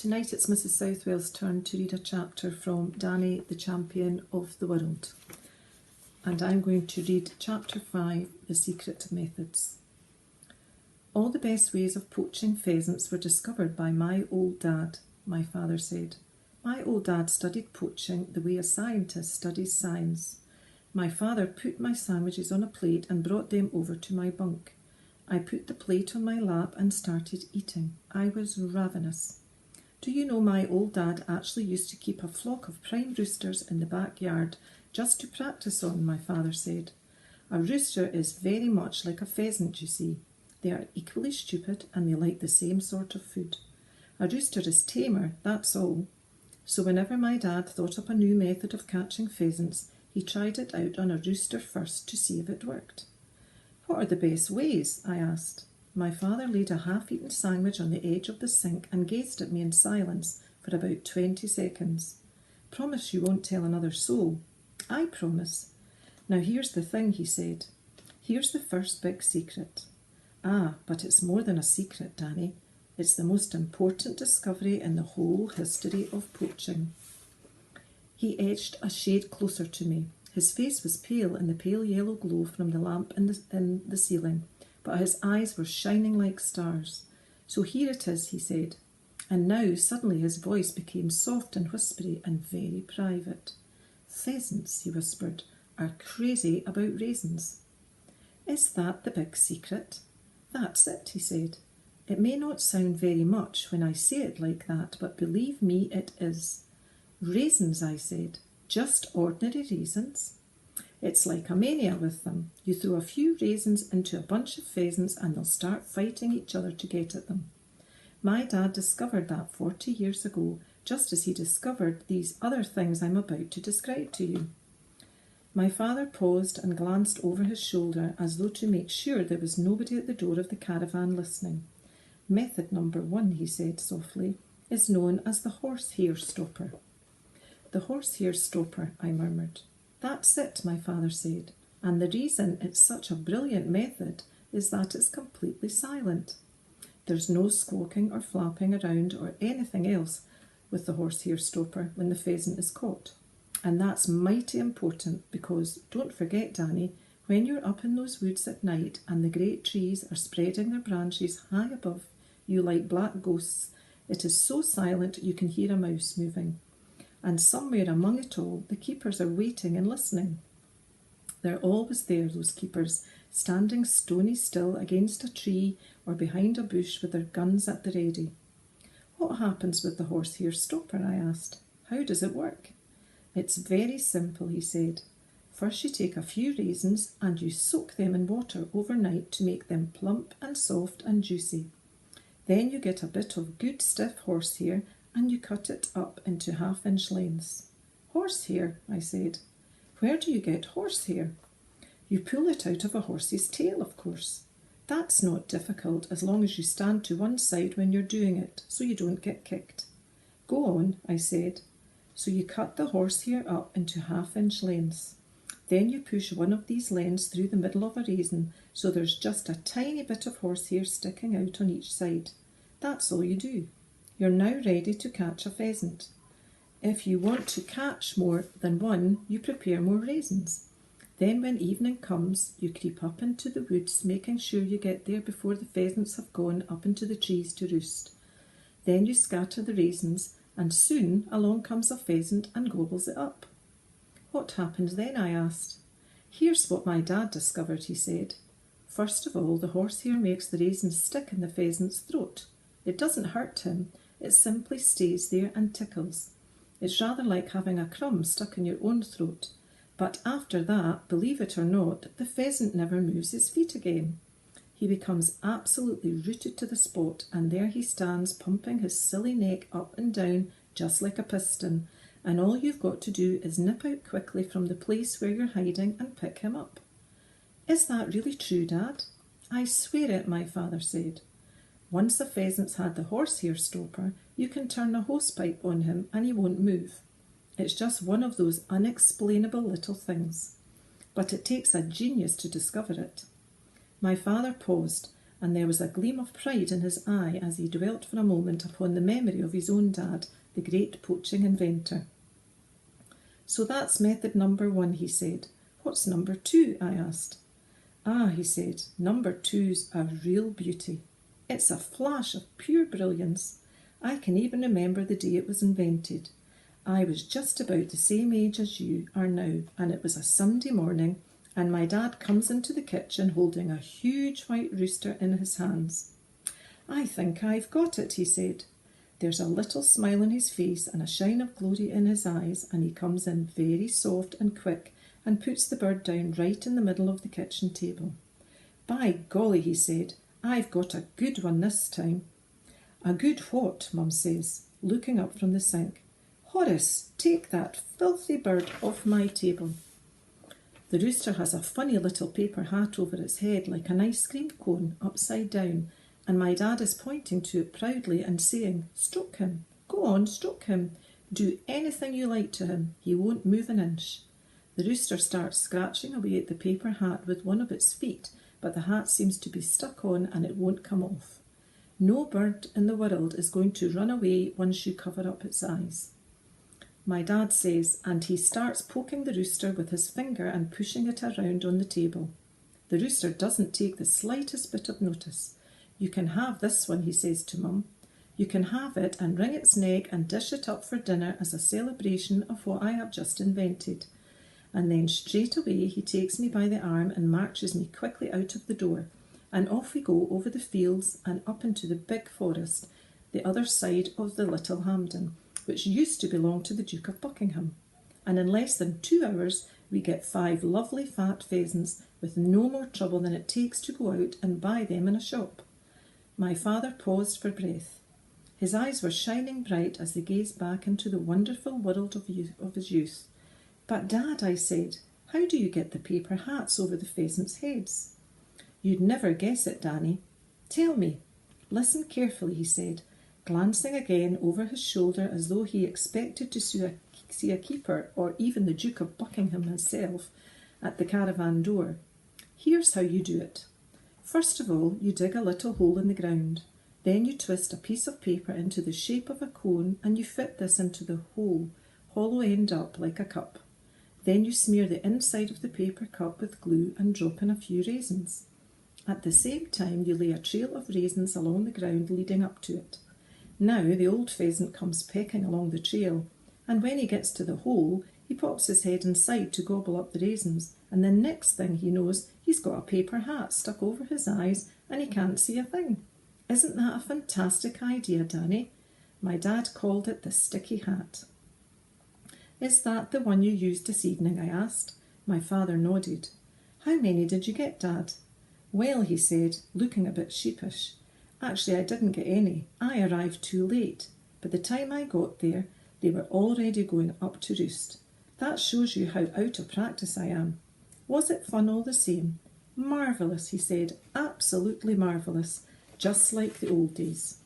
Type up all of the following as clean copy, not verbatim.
Tonight it's Mrs. Southwell's turn to read a chapter from Danny, the Champion of the World. And I'm going to read Chapter 5, The Secret Methods. All the best ways of poaching pheasants were discovered by my old dad, my father said. My old dad studied poaching the way a scientist studies science. My father put my sandwiches on a plate and brought them over to my bunk. I put the plate on my lap and started eating. I was ravenous. Do you know my old dad actually used to keep a flock of prime roosters in the backyard just to practice on, my father said. A rooster is very much like a pheasant, you see. They are equally stupid and they like the same sort of food. A rooster is tamer, that's all. So whenever my dad thought up a new method of catching pheasants, he tried it out on a rooster first to see if it worked. What are the best ways? I asked. My father laid a half-eaten sandwich on the edge of the sink and gazed at me in silence for about 20 seconds. Promise you won't tell another soul. I promise. Now here's the thing, he said. Here's the first big secret. Ah, but it's more than a secret, Danny. It's the most important discovery in the whole history of poaching. He edged a shade closer to me. His face was pale in the pale yellow glow from the lamp in the ceiling, but his eyes were shining like stars. So here it is, he said. And now suddenly his voice became soft and whispery and very private. Pheasants, he whispered, are crazy about raisins. Is that the big secret? That's it, he said. It may not sound very much when I say it like that, but believe me, it is. Raisins, I said. Just ordinary raisins. It's like a mania with them. You throw a few raisins into a bunch of pheasants and they'll start fighting each other to get at them. My dad discovered that 40 years ago, just as he discovered these other things I'm about to describe to you. My father paused and glanced over his shoulder as though to make sure there was nobody at the door of the caravan listening. Method number 1, he said softly, is known as the horsehair stopper. The horsehair stopper, I murmured. That's it, my father said, and the reason it's such a brilliant method is that it's completely silent. There's no squawking or flapping around or anything else with the horsehair stopper when the pheasant is caught. And that's mighty important because, don't forget, Danny, when you're up in those woods at night and the great trees are spreading their branches high above you like black ghosts, it is so silent you can hear a mouse moving. And somewhere among it all, the keepers are waiting and listening. They're always there, those keepers, standing stony still against a tree or behind a bush with their guns at the ready. What happens with the horsehair stopper? I asked. How does it work? It's very simple, he said. First you take a few raisins and you soak them in water overnight to make them plump and soft and juicy. Then you get a bit of good stiff horsehair and you cut it up into half-inch lengths. Horsehair, I said. Where do you get horsehair? You pull it out of a horse's tail, of course. That's not difficult as long as you stand to one side when you're doing it, so you don't get kicked. Go on, I said. So you cut the horsehair up into half-inch lengths. Then you push one of these lengths through the middle of a raisin, so there's just a tiny bit of horsehair sticking out on each side. That's all you do. You're now ready to catch a pheasant. If you want to catch more than one, you prepare more raisins. Then when evening comes, you creep up into the woods, making sure you get there before the pheasants have gone up into the trees to roost. Then you scatter the raisins, and soon along comes a pheasant and gobbles it up. What happens then? I asked. Here's what my dad discovered, he said. First of all, the horsehair makes the raisins stick in the pheasant's throat. It doesn't hurt him. It simply stays there and tickles. It's rather like having a crumb stuck in your own throat. But after that, believe it or not, the pheasant never moves his feet again. He becomes absolutely rooted to the spot, and there he stands pumping his silly neck up and down just like a piston, and all you've got to do is nip out quickly from the place where you're hiding and pick him up. Is that really true, Dad? I swear it, my father said. Once the pheasant's had the horsehair stopper, you can turn a hosepipe on him and he won't move. It's just one of those unexplainable little things. But it takes a genius to discover it. My father paused, and there was a gleam of pride in his eye as he dwelt for a moment upon the memory of his own dad, the great poaching inventor. "So that's method number 1, he said. "What's number 2? I asked. "Ah," he said, "number 2's a real beauty. It's a flash of pure brilliance. I can even remember the day it was invented. I was just about the same age as you are now, and it was a Sunday morning, and my dad comes into the kitchen holding a huge white rooster in his hands. 'I think I've got it,' he said. There's a little smile on his face and a shine of glory in his eyes, and he comes in very soft and quick and puts the bird down right in the middle of the kitchen table. 'By golly,' he said, 'I've got a good one this time.' 'A good what?' Mum says, looking up from the sink. 'Horace, take that filthy bird off my table.' The rooster has a funny little paper hat over its head like an ice cream cone upside down, and my dad is pointing to it proudly and saying, 'Stroke him. Go on, stroke him. Do anything you like to him. He won't move an inch.' The rooster starts scratching away at the paper hat with one of its feet, but the hat seems to be stuck on and it won't come off. No bird in the world is going to run away once you cover up its eyes. My dad says, and he starts poking the rooster with his finger and pushing it around on the table. The rooster doesn't take the slightest bit of notice. 'You can have this one,' he says to Mum. 'You can have it and wring its neck and dish it up for dinner as a celebration of what I have just invented.' And then straight away he takes me by the arm and marches me quickly out of the door, and off we go over the fields and up into the big forest, the other side of the little Hampden, which used to belong to the Duke of Buckingham. And in less than 2 hours we get 5 lovely fat pheasants with no more trouble than it takes to go out and buy them in a shop." My father paused for breath. His eyes were shining bright as they gazed back into the wonderful world of his youth. "But Dad," I said, "how do you get the paper hats over the pheasants' heads?" "You'd never guess it, Danny. Tell me." "Listen carefully," he said, glancing again over his shoulder as though he expected to see a keeper or even the Duke of Buckingham himself at the caravan door. "Here's how you do it. First of all, you dig a little hole in the ground. Then you twist a piece of paper into the shape of a cone and you fit this into the hole, hollow end up like a cup. Then you smear the inside of the paper cup with glue and drop in a few raisins. At the same time, you lay a trail of raisins along the ground leading up to it. Now the old pheasant comes pecking along the trail, and when he gets to the hole, he pops his head inside to gobble up the raisins, and the next thing he knows, he's got a paper hat stuck over his eyes and he can't see a thing. Isn't that a fantastic idea, Danny?" My dad called it the sticky hat. "Is that the one you used this evening?" I asked. My father nodded. "How many did you get, Dad?" "Well," he said, looking a bit sheepish, "actually I didn't get any. I arrived too late. By the time I got there, they were already going up to roost. That shows you how out of practice I am. Was it fun all the same?" "Marvellous," he said, "absolutely marvellous, just like the old days."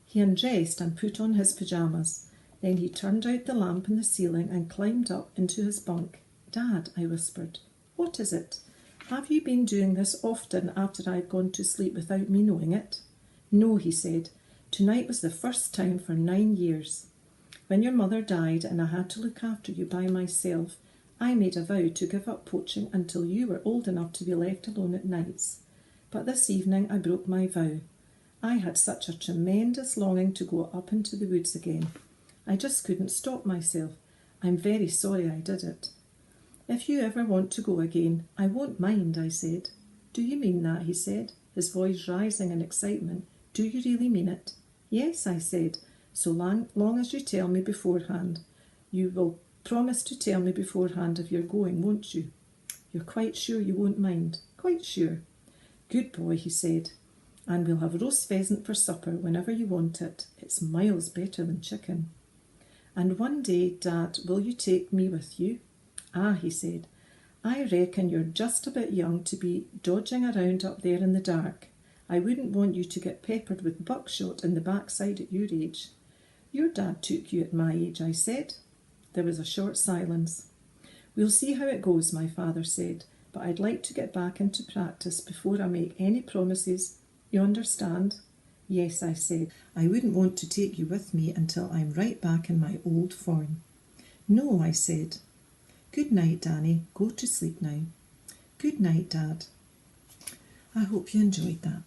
He undressed and put on his pyjamas. Then he turned out the lamp in the ceiling and climbed up into his bunk. "Dad," I whispered, "what is it? Have you been doing this often after I've gone to sleep without me knowing it?" "No," he said. "Tonight was the first time for 9 years. When your mother died and I had to look after you by myself, I made a vow to give up poaching until you were old enough to be left alone at nights. But this evening I broke my vow. I had such a tremendous longing to go up into the woods again. I just couldn't stop myself. I'm very sorry I did it." "If you ever want to go again, I won't mind," I said. "Do you mean that?" he said, his voice rising in excitement. "Do you really mean it?" "Yes," I said, "so long as you tell me beforehand. You will promise to tell me beforehand if you're going, won't you?" "You're quite sure you won't mind?" "Quite sure." "Good boy," he said, "and we'll have roast pheasant for supper whenever you want it. It's miles better than chicken." "And one day, Dad, will you take me with you?" "Ah," he said, "I reckon you're just a bit young to be dodging around up there in the dark. I wouldn't want you to get peppered with buckshot in the backside at your age." "Your dad took you at my age," I said. There was a short silence. "We'll see how it goes," my father said, but I'd like to get back into practice before I make any promises. You understand? Yes, I said. I wouldn't want to take you with me until I'm right back in my old form. No, I said. Good night, Danny. Go to sleep now. Good night, Dad. I hope you enjoyed that.